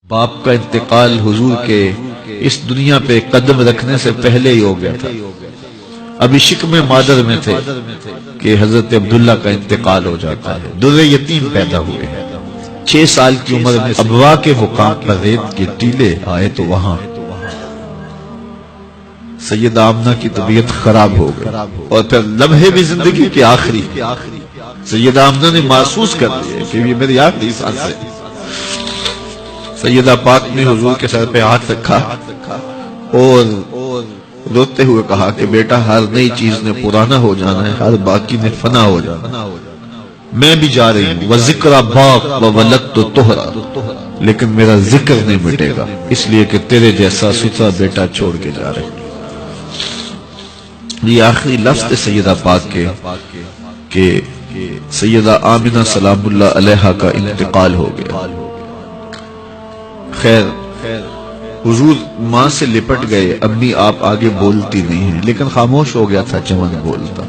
باپ کا انتقال حضور کے اس دنیا پہ قدم رکھنے سے پہلے ہی ہو گیا تھا. ابھی شکم مادر میں تھے کہ حضرت عبداللہ کا انتقال ہو جاتا ہے. در یتیم پیدا ہوئے ہیں. 6 سال کی عمر میں ابوا کے مقام پر ریت کے ٹیلے آئے تو وہاں سیدہ آمنہ کی طبیعت خراب ہو گئی اور پھر لمحے بھی زندگی کے آخری سیدہ آمنہ نے محسوس کر لیا کہ یہ میری آخری سانس ہے. سیدہ پاک نے حضور کے سر پہ ہاتھ رکھا اور روتے ہوئے کہا کہ بیٹا ہر نئی چیز نے پرانا ہو جانا ہے، ہر باقی نے فنا ہو جانا. میں بھی جا رہی ہوں وَذِكْرَ بَاقْ وَوَلَدْتُ طُهْرًا، لیکن میرا ذکر نہیں مٹے گا، اس لیے کہ تیرے جیسا ستھرا بیٹا چھوڑ کے جا رہے ہیں. یہ آخری لفظ تھے سیدہ پاک کے کہ سیدہ آمنہ سلام اللہ علیہا کا انتقال ہو گیا. خیر حضور ماں سے لپٹ گئے. امی آپ آگے بولتی نہیں ہیں، لیکن خاموش ہو گیا تھا چمن بولتا.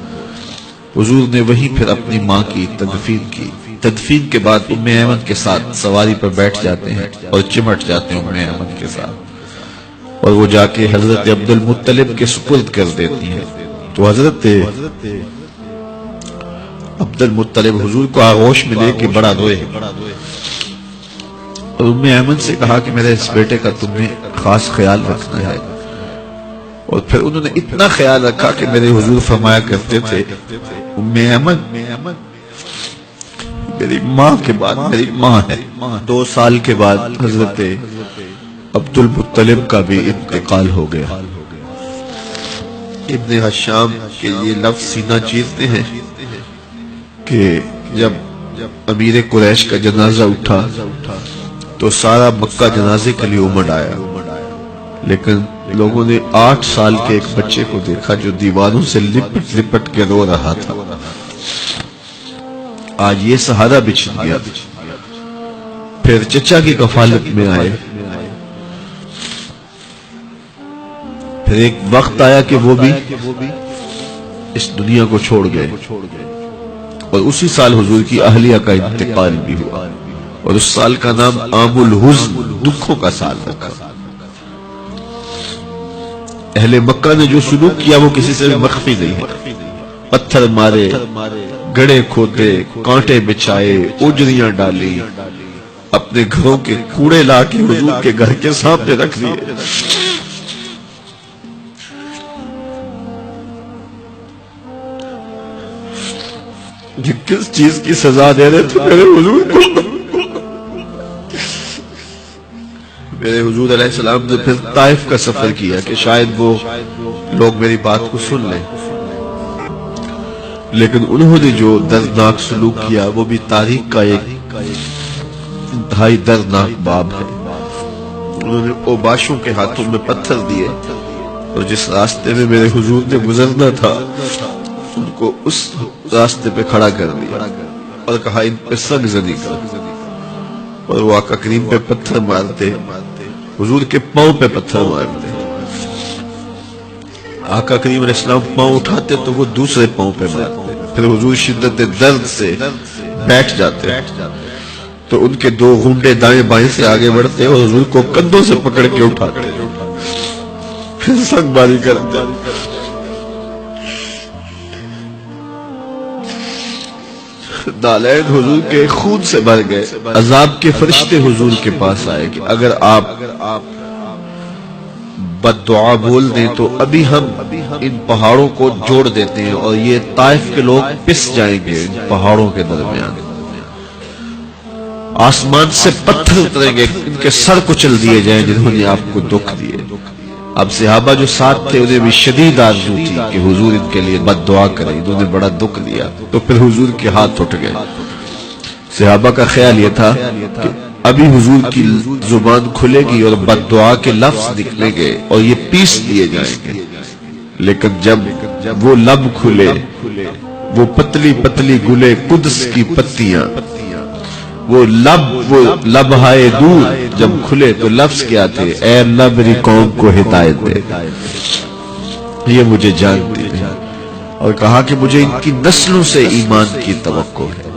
حضور نے وہیں پھر اپنی ماں کی تدفین کی. تدفین کے بعد ام ایمن کے ساتھ سواری پر بیٹھ جاتے ہیں اور چمٹ جاتے ہیں ام ایمن کے ساتھ، اور وہ جا کے حضرت عبد المطلب کے سپرد کر دیتی ہیں. تو حضرت عبد المطلب حضور کو آغوش میں لے کے بڑا روئے اور ام ایمن سے کہا کہ میرے اس بیٹے کا تم نے خاص خیال رکھنا ہے. اور پھر انہوں نے اتنا خیال رکھا کہ میرے حضور فرمایا کرتے تھے ام ایمن میری ماں کے بعد میری ماں ہے. 2 سال کے بعد حضرت عبد المطلب کا بھی انتقال ہو گیا. ابن حشام کے یہ لفظ سینہ چیرتے ہیں کہ جب امیر قریش کا جنازہ اٹھا تو سارا مکہ جنازے کے لیے امڑ آیا، لیکن لوگوں نے 8 سال کے ایک بچے کو دیکھا جو دیواروں سے لپٹ لپٹ کے رو رہا تھا. آج یہ سہارا بچھ گیا. پھر چچا کی کفالت میں آئے. پھر ایک وقت آیا کہ وہ بھی اس دنیا کو چھوڑ گئے، اور اسی سال حضور کی اہلیہ کا انتقال بھی ہوا، اور اس سال کا نام عام الحزن، دکھوں کا سال رکھا. اہل مکہ نے جو سلوک کیا وہ کسی سے بھی مخفی نہیں ہے. پتھر مارے، گڑے کھودے، کانٹے بچھائے، اجریاں ڈالی، اپنے گھروں کے کوڑے لا کے حضور کے گھر کے سامنے رکھ دیے. یہ کس چیز کی سزا دے رہے تھے میرے حضور کو؟ میرے حضور علیہ السلام نے پھر طائف کا سفر کیا کہ شاید وہ لوگ میری بات کو سن لیں، لیکن انہوں نے جو دردناک سلوک کیا وہ بھی تاریخ کا ایک انتہائی دردناک باب ہے. انہوں نے اوباشوں کے ہاتھوں میں پتھر دیے اور جس راستے میں میرے حضور نے گزرنا تھا ان کو اس راستے پہ کھڑا کر دیا اور کہا ان پہ سنگ زنی کر. اور وہ آقا کریم پہ پتھر مارتے، حضور کے پاؤں پہ پتھر مارتے. آقا کریم علیہ السلام پاؤں اٹھاتے تو وہ دوسرے پاؤں پہ مارتے. پھر حضور شدت درد سے بیٹھ جاتے تو ان کے 2 گھنٹے دائیں بائیں سے آگے بڑھتے اور حضور کو کندھوں سے پکڑ کے اٹھاتے، پھر سنگ باری کرتے. نالین حضور کے خون سے بھر گئے. عذاب کے فرشتے حضور کے پاس آئے کہ اگر آپ بد دعا بول دیں تو ابھی ہم ان پہاڑوں کو جوڑ دیتے ہیں اور یہ طائف کے لوگ پس جائیں گے. ان پہاڑوں کے درمیان آسمان سے پتھر اتریں گے، ان کے سر کچل دیے جائیں جنہوں نے آپ کو دکھ دیے. اب صحابہ جو ساتھ تھے انہیں بھی شدید آرزو تھی کہ حضور ان کے لیے بد دعا کرے، انہوں نے بڑا دکھ دیا. تو پھر حضور کے ہاتھ اٹھ گئے. صحابہ کا خیال یہ تھا کہ ابھی حضور کی زبان کھلے گی اور بد دعا کے لفظ نکلیں گے اور یہ پیس دیے جائیں گے. لیکن جب وہ لب کھلے، وہ پتلی پتلی گلے قدس کی پتیاں، وہ لب ہائے دور جب کھلے تو لفظ کیا تھے؟ اے اللہ میری قوم کو ہدایت دے، یہ مجھے جانتی ہے. اور کہا کہ مجھے ان کی نسلوں سے ایمان کی توقع ہے.